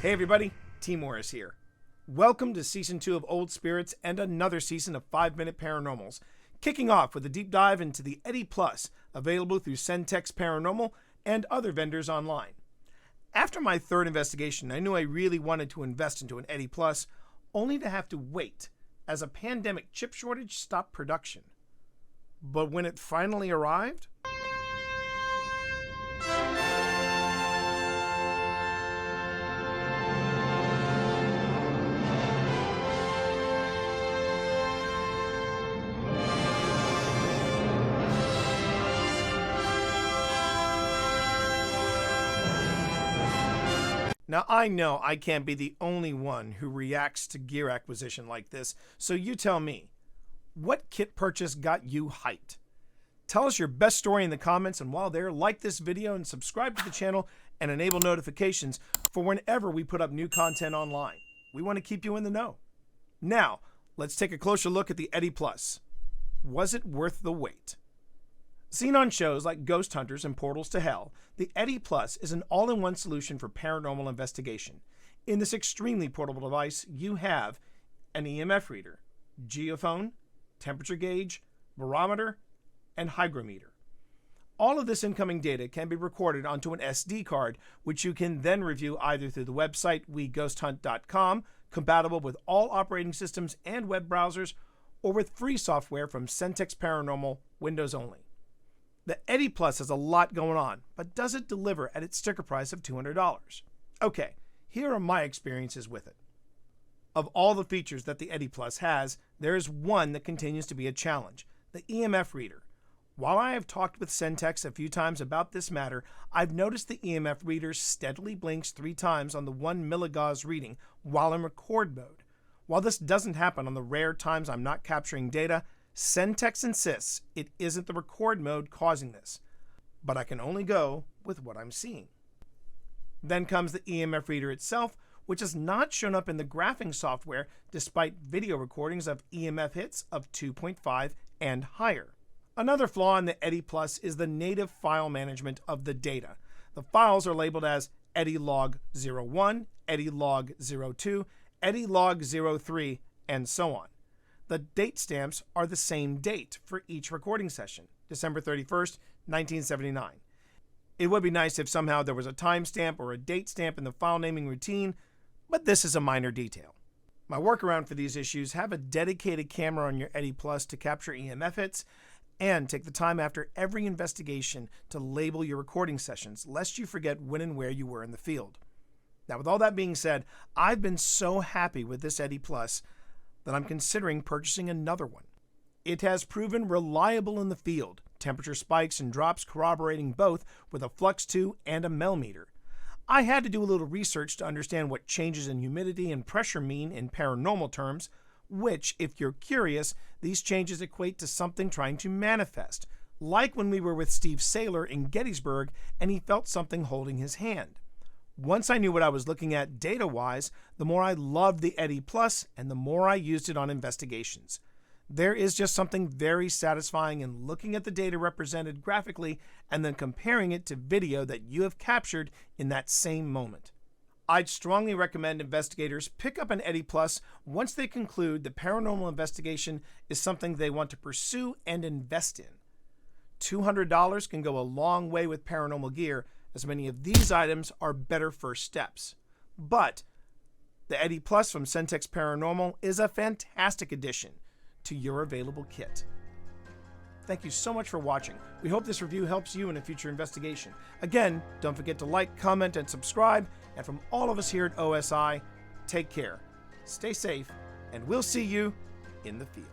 Hey everybody, T. Morris here. Welcome to Season 2 of Old Spirits and another season of 5-Minute Paranormals, kicking off with a deep dive into the EDI Plus, available through CenTex Paranormal and other vendors online. After my third investigation, I knew I really wanted to invest into an EDI Plus, only to have to wait as a pandemic chip shortage stopped production. But when it finally arrived, now, I know I can't be the only one who reacts to gear acquisition like this, so you tell me, what kit purchase got you hyped? Tell us your best story in the comments, and while there, like this video and subscribe to the channel and enable notifications for whenever we put up new content online. We want to keep you in the know. Now, let's take a closer look at the EDI Plus. Was it worth the wait? Seen on shows like Ghost Hunters and Portals to Hell, the EDI Plus is an all-in-one solution for paranormal investigation. In this extremely portable device, you have an EMF reader, geophone, temperature gauge, barometer, and hygrometer. All of this incoming data can be recorded onto an SD card, which you can then review either through the website weghosthunt.com, compatible with all operating systems and web browsers, or with free software from CenTex Paranormal, Windows only. The EDI Plus has a lot going on, but does it deliver at its sticker price of $200? Okay, here are my experiences with it. Of all the features that the EDI Plus has, there is one that continues to be a challenge, the EMF reader. While I have talked with CenTex a few times about this matter, I've noticed the EMF reader steadily blinks 3 times on the 1 milligauss reading while in record mode. While this doesn't happen on the rare times I'm not capturing data, CenTex insists it isn't the record mode causing this, but I can only go with what I'm seeing. Then comes the EMF reader itself, which has not shown up in the graphing software despite video recordings of EMF hits of 2.5 and higher. Another flaw in the EDI Plus is the native file management of the data. The files are labeled as EDI log 01, EDI log 02, EDI log 03, and so on. The date stamps are the same date for each recording session, December 31st, 1979. It would be nice if somehow there was a timestamp or a date stamp in the file naming routine, but this is a minor detail. My workaround for these issues: have a dedicated camera on your EDI Plus to capture EMF hits, and take the time after every investigation to label your recording sessions, lest you forget when and where you were in the field. Now, with all that being said, I've been so happy with this EDI Plus that I'm considering purchasing another one. It has proven reliable in the field, temperature spikes and drops corroborating both with a Flux 2 and a Mel meter. I had to do a little research to understand what changes in humidity and pressure mean in paranormal terms, which, if you're curious, these changes equate to something trying to manifest, like when we were with Steve Saylor in Gettysburg and he felt something holding his hand. Once I knew what I was looking at data-wise, the more I loved the EDI Plus and the more I used it on investigations. There is just something very satisfying in looking at the data represented graphically and then comparing it to video that you have captured in that same moment. I'd strongly recommend investigators pick up an EDI Plus once they conclude the paranormal investigation is something they want to pursue and invest in. $200 can go a long way with paranormal gear, as many of these items are better first steps. But the EDI Plus from CenTex Paranormal is a fantastic addition to your available kit. Thank you so much for watching. We hope this review helps you in a future investigation. Again, don't forget to like, comment, and subscribe. And from all of us here at OSI, take care, stay safe, and we'll see you in the field.